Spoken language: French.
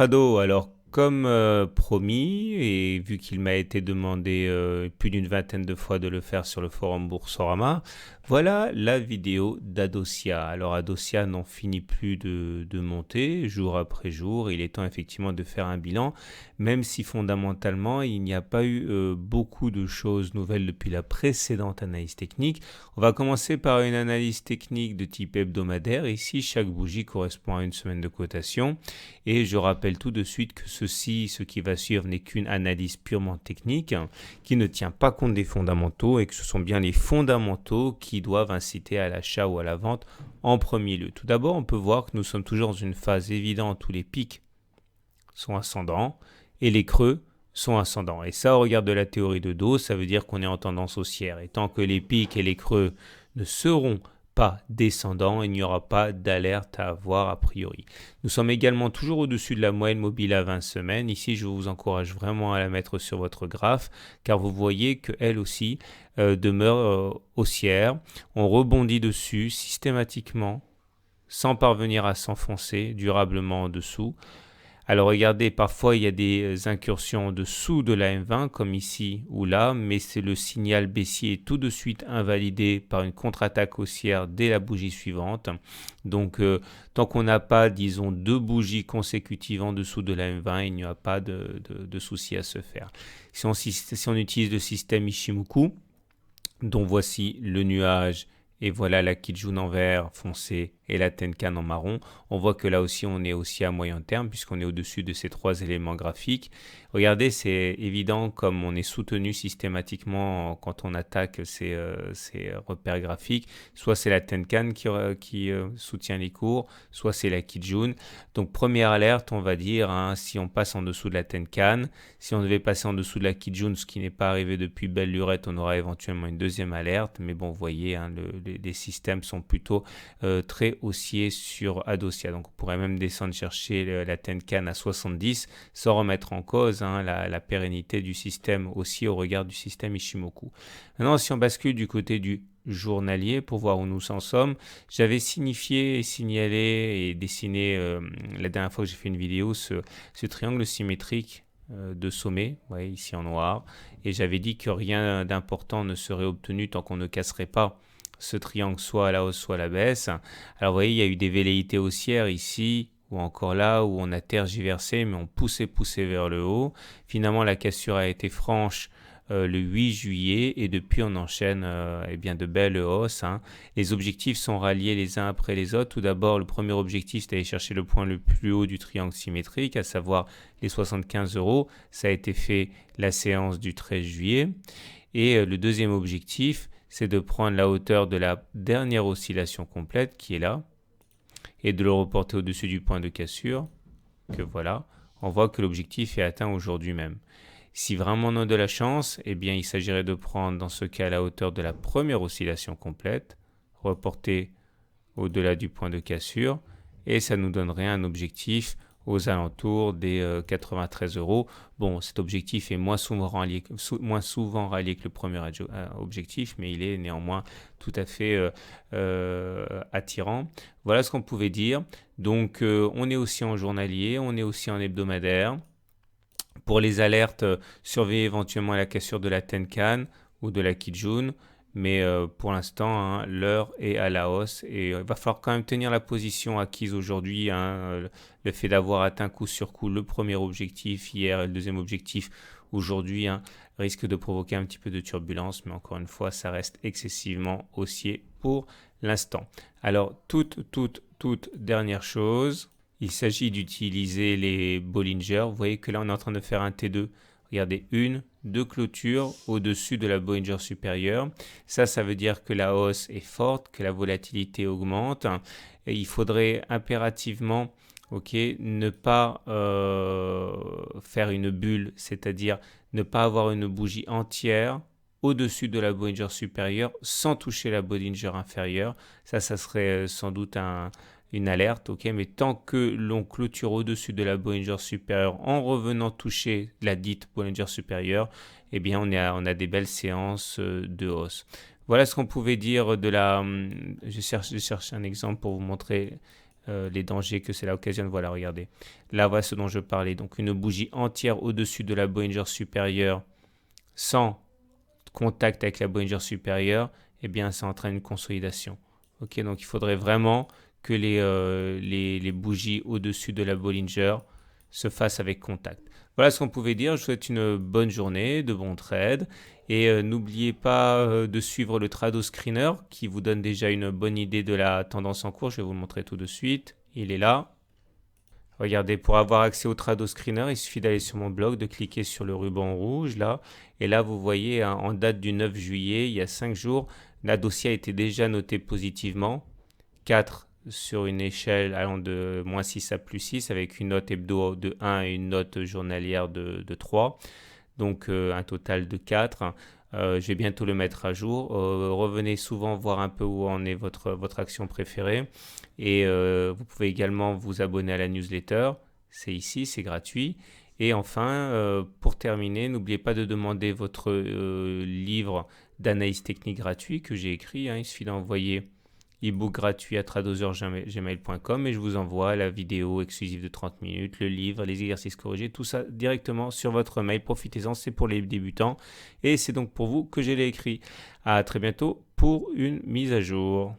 Trado, alors comme promis, et vu qu'il m'a été demandé plus d'une vingtaine de fois de le faire sur le forum Boursorama, voilà la vidéo d'Adosia. Alors Adosia n'en finit plus de monter jour après jour. Il est temps effectivement de faire un bilan, même si fondamentalement il n'y a pas eu beaucoup de choses nouvelles depuis la précédente analyse technique. On va commencer par une analyse technique de type hebdomadaire. Ici, chaque bougie correspond à une semaine de cotation. Et je rappelle tout de suite que ce qui va suivre, n'est qu'une analyse purement technique qui ne tient pas compte des fondamentaux et que ce sont bien les fondamentaux qui doivent inciter à l'achat ou à la vente en premier lieu. Tout d'abord, on peut voir que nous sommes toujours dans une phase évidente où les pics sont ascendants et les creux sont ascendants. Et ça, au regard de la théorie de Dawes, ça veut dire qu'on est en tendance haussière. Et tant que les pics et les creux ne seront pas descendants, il n'y aura pas d'alerte à avoir a priori. Nous sommes également toujours au-dessus de la moyenne mobile à 20 semaines. Ici, je vous encourage vraiment à la mettre sur votre graphe, car vous voyez qu'elle aussi demeure haussière. On rebondit dessus systématiquement, sans parvenir à s'enfoncer durablement en dessous. Alors regardez, parfois il y a des incursions en dessous de la M20 comme ici ou là, mais c'est le signal baissier tout de suite invalidé par une contre-attaque haussière dès la bougie suivante. Donc tant qu'on n'a pas, disons, deux bougies consécutives en dessous de la M20, il n'y a pas de souci à se faire. Si on utilise le système Ishimoku, dont voici le nuage et voilà la Kijun en vert foncé et la Tenkan en marron, on voit que là aussi on est aussi à moyen terme puisqu'on est au-dessus de ces trois éléments graphiques. Regardez, c'est évident comme on est soutenu systématiquement quand on attaque ces repères graphiques. Soit c'est la Tenkan qui soutient les cours, soit c'est la Kijun. Donc première alerte, on va dire, si on passe en dessous de la Tenkan, si on devait passer en dessous de la Kijun, ce qui n'est pas arrivé depuis belle lurette, on aura éventuellement une deuxième alerte. Mais bon, vous voyez, les systèmes sont plutôt très haussiers sur Adosia. Donc on pourrait même descendre chercher la Tenkan à 70 sans remettre en cause la pérennité du système haussier au regard du système Ishimoku. Maintenant, si on bascule du côté du journalier pour voir où nous en sommes, j'avais signifié, signalé et dessiné la dernière fois que j'ai fait une vidéo ce triangle symétrique de sommet, vous voyez ici en noir, et j'avais dit que rien d'important ne serait obtenu tant qu'on ne casserait pas ce triangle soit à la hausse soit à la baisse. Alors vous voyez, il y a eu des velléités haussières ici ou encore là où on a tergiversé mais on poussé vers le haut. Finalement, la cassure a été franche le 8 juillet et depuis on enchaîne de belles hausses. Les objectifs sont ralliés les uns après les autres. Tout d'abord, le premier objectif, c'est d'aller chercher le point le plus haut du triangle symétrique, à savoir les 75 €. Ça a été fait la séance du 13 juillet. Et le deuxième objectif, c'est de prendre la hauteur de la dernière oscillation complète qui est là et de le reporter au-dessus du point de cassure, que voilà. On voit que l'objectif est atteint aujourd'hui même. Si vraiment on a de la chance, eh bien il s'agirait de prendre dans ce cas la hauteur de la première oscillation complète, reporter au-delà du point de cassure, et ça nous donnerait un objectif aux alentours des 93 €. Bon, cet objectif est moins souvent rallié que le premier objectif, mais il est néanmoins tout à fait attirant. Voilà ce qu'on pouvait dire. Donc, on est aussi en journalier, on est aussi en hebdomadaire. Pour les alertes, surveillez éventuellement la cassure de la Tenkan ou de la Kijun. Mais pour l'instant, l'heure est à la hausse et il va falloir quand même tenir la position acquise aujourd'hui. Le fait d'avoir atteint coup sur coup le premier objectif hier et le deuxième objectif aujourd'hui risque de provoquer un petit peu de turbulence. Mais encore une fois, ça reste excessivement haussier pour l'instant. Alors, toute dernière chose, il s'agit d'utiliser les Bollinger. Vous voyez que là, on est en train de faire un T2. Regardez, deux clôtures au-dessus de la Bollinger supérieure. Ça veut dire que la hausse est forte, que la volatilité augmente. Et il faudrait impérativement ne pas faire une bulle, c'est-à-dire ne pas avoir une bougie entière au-dessus de la Bollinger supérieure sans toucher la Bollinger inférieure. Ça serait sans doute une alerte, mais tant que l'on clôture au-dessus de la Bollinger supérieure en revenant toucher la dite Bollinger supérieure, eh bien on a des belles séances de hausse. Voilà ce qu'on pouvait dire de la... Je cherche un exemple pour vous montrer les dangers que cela occasionne. Voilà, regardez. Là, voilà ce dont je parlais. Donc, une bougie entière au-dessus de la Bollinger supérieure sans contact avec la Bollinger supérieure, eh bien, ça entraîne une consolidation. Ok, donc il faudrait vraiment que les bougies au-dessus de la Bollinger se fassent avec contact. Voilà ce qu'on pouvait dire. Je vous souhaite une bonne journée, de bons trades. Et n'oubliez pas de suivre le Trado Screener qui vous donne déjà une bonne idée de la tendance en cours. Je vais vous le montrer tout de suite. Il est là. Regardez, pour avoir accès au Trado Screener, il suffit d'aller sur mon blog, de cliquer sur le ruban rouge là. Et là, vous voyez, hein, en date du 9 juillet, il y a 5 jours, la dossier a été déjà notée positivement. 4 sur une échelle allant de moins 6 à plus 6 avec une note hebdo de 1 et une note journalière de 3. Donc un total de 4. Je vais bientôt le mettre à jour. Revenez souvent voir un peu où en est votre action préférée. Et vous pouvez également vous abonner à la newsletter. C'est ici, c'est gratuit. Et enfin, pour terminer, n'oubliez pas de demander votre livre d'analyse technique gratuit que j'ai écrit. Hein. Il suffit d'envoyer e-book gratuit à tradozer@gmail.com et je vous envoie la vidéo exclusive de 30 minutes, le livre, les exercices corrigés, tout ça directement sur votre mail. Profitez-en, c'est pour les débutants et c'est donc pour vous que je l'ai écrit. À très bientôt pour une mise à jour.